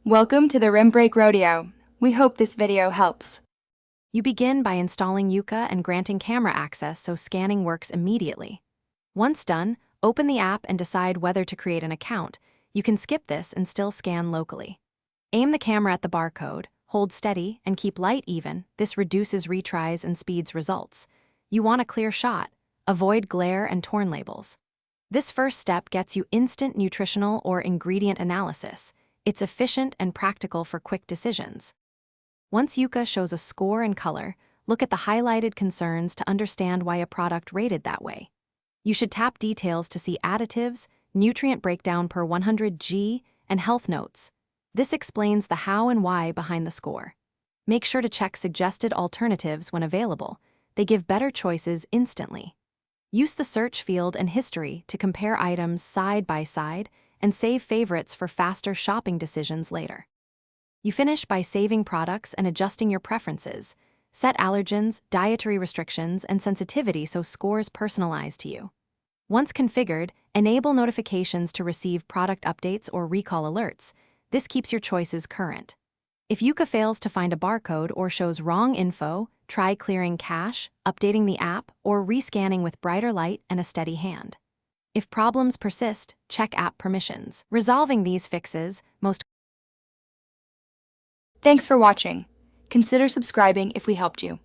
Welcome to the Rim Break Rodeo. We hope this video helps. You begin by installing Yuka and granting camera access so scanning works immediately. Once done, open the app and decide whether to create an account. You can skip this and still scan locally. Aim the camera at the barcode, hold steady, and keep light even. This reduces retries and speeds results. You want a clear shot. Avoid glare and torn labels. This first step gets you instant nutritional or ingredient analysis. It's efficient and practical for quick decisions. Once Yuka shows a score and color, look at the highlighted concerns to understand why a product rated that way. You should tap details to see additives, nutrient breakdown per 100 g, and health notes. This explains the how and why behind the score. Make sure to check suggested alternatives when available. They give better choices instantly. Use the search field and history to compare items side by side and save favorites for faster shopping decisions later. You finish by saving products and adjusting your preferences. Set allergens, dietary restrictions, and sensitivity so scores personalize to you. Once configured, enable notifications to receive product updates or recall alerts. This keeps your choices current. If Yuka fails to find a barcode or shows wrong info, try clearing cache, updating the app, or rescanning with brighter light and a steady hand. If problems persist, check app permissions. Resolving these fixes most. Thanks for watching. Consider subscribing if we helped you.